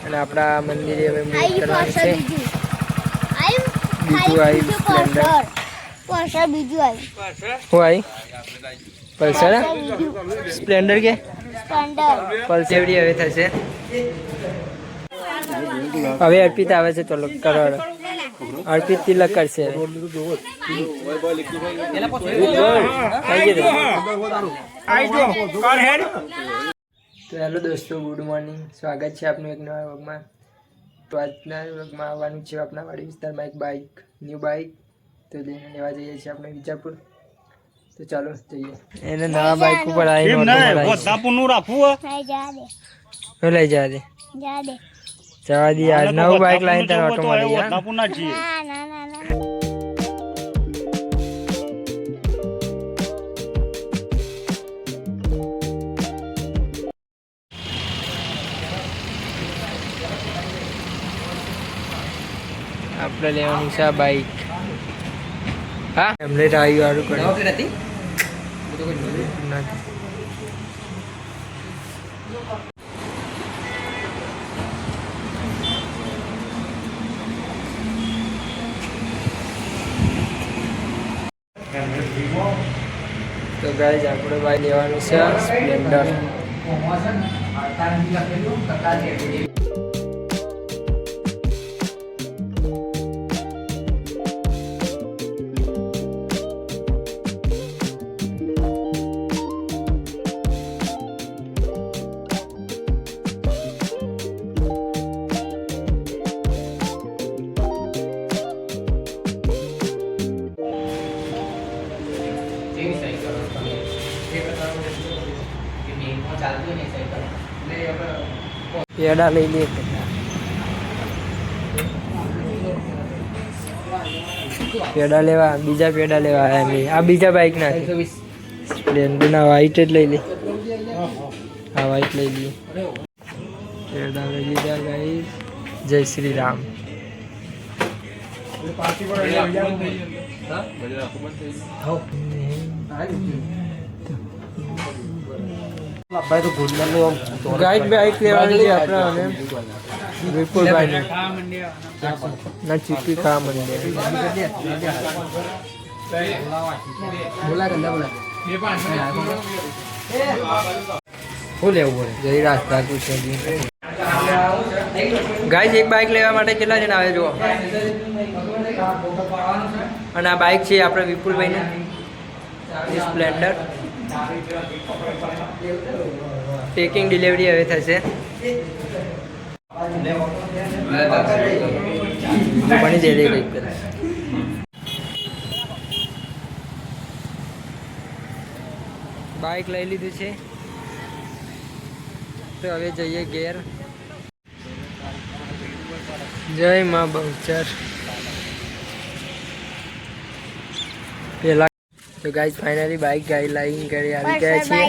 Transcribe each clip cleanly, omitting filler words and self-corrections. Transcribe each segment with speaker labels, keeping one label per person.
Speaker 1: અને આપણા મંદિરે હવે મૂવ કરવાનું છે. બીજું આવી પલ્સર સ્પ્લેન્ડર કે પલ્સેવડી હવે થશે. હવે અર્પિત આવે છે. ચલો કરો અર્પિત તિલક કરશે. તો હેલો દોસ્તો, ગુડ મોર્નિંગ. સ્વાગત છે આપનું એક નવા વ્લોગમાં. તો આજના વ્લોગમાં આવવાનું છે આપણા વાડી વિસ્તારમાં એક બાઇક, ન્યૂ બાઇક તો લઈને લેવા જઈએ છીએ આપણે વિજાપુર. તો ચાલો જઈએ. એને નવા બાઇક ઉપર આવીને લઈ જા દે જવા દે યાર. નવું બાઇક લાવીને તને ઓટો મળી જાય. આપણે લેવાનું છે આ બાઇક. હા એમને રાઈ વાળું કરે નથી. તો ગાઈઝ આપણે બાઈક લેવાનું છે સ્પ્લેન્ડર. પેડા લઈ લે. પેડા લેવા, બીજા પેડા લેવા. આ બીજા બાઇક ના સ્પ્લેન્ડર ના વ્હાઈટ જ લઈ લે. હા વ્હાઈટ લઈ લઈએ. પેડા લઈ લીધા ગાઈસ. જય શ્રી રામ. ગાઈડ બાઇક લેવાની છે આપણે વિપુલભાઈ ના ચીપી ખા મંડે. શું લેવું પડે? જય રાજભાગુ છે. ગાઈસ એક બાઇક લેવા માટે કેટલા જણા આવે જુઓ. અને આ બાઇક છે આપણે વિપુલભાઈનું સ્પ્લેન્ડર. પેકિંગ ડિલિવરી હવે થશે. બની જઈ રહી કઈક. બાઇક લઈ લીધું છે તો હવે જઈએ ઘેર. જય માં બહુચર. પેલા તો ગાઈસ ફાઇનલી બાઇક ગાડી લાઈન કરી આવી ગયા છીએ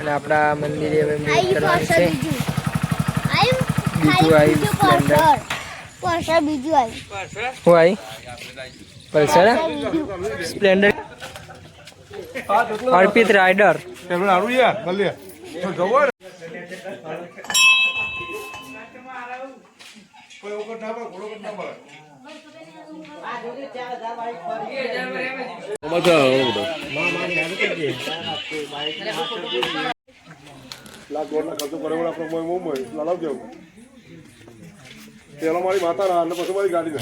Speaker 1: અને આપણા મંદિરે હવે મૂવ કરવાનું છે. બીજું આવી સ્પ્લેન્ડર. હું આવી પલ્સર સ્પ્લેન્ડર. અર્પિત રાઇડર.
Speaker 2: પેલો મારી માતા ના અને પછી મારી ગાડી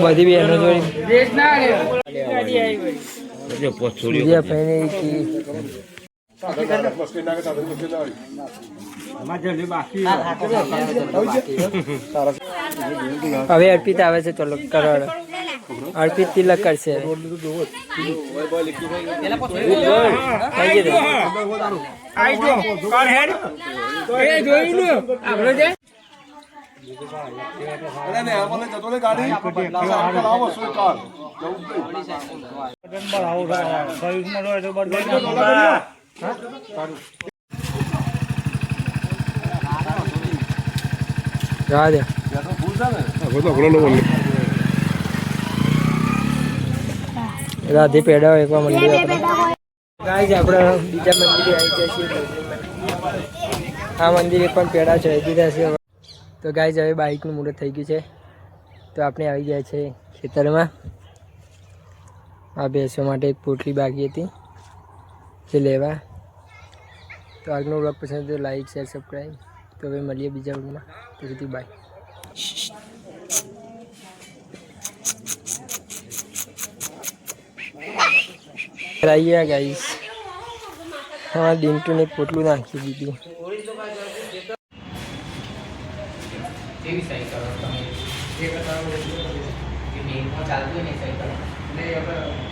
Speaker 1: બધી બહેનો જોડી હવે અર્પિત આવે છે. ચલો કરો અર્પિત તિલક કરશે. જવા દે રાધે પેડા એકવાર મંદિર ગાઈસ આપણે બીજા મંદિરે આવી ગયા છીએ આ મંદિરે પણ પેડા ચડી દીધા છે તો ગાઈસ હવે બાઇકનું મુહૂર્ત થઈ ગયું છે તો આપણે આવી ગયા છે ખેતરમાં આ બેસવા માટે એક પોટલી બાકી હતી જે લેવા તો આજનો બ્લોગ પસંદ તો લાઈક શેર સબસ્ક્રાઈબ તો હવે મળીએ બીજા બ્લોગમાં તો સુધી બાય આવીએ ગાઈસ હા ડિંટુને પોટલું નાખી દીધું
Speaker 3: કેવી સાયકલ તમે જે કરતા ચાલતું નહીં સાયકલ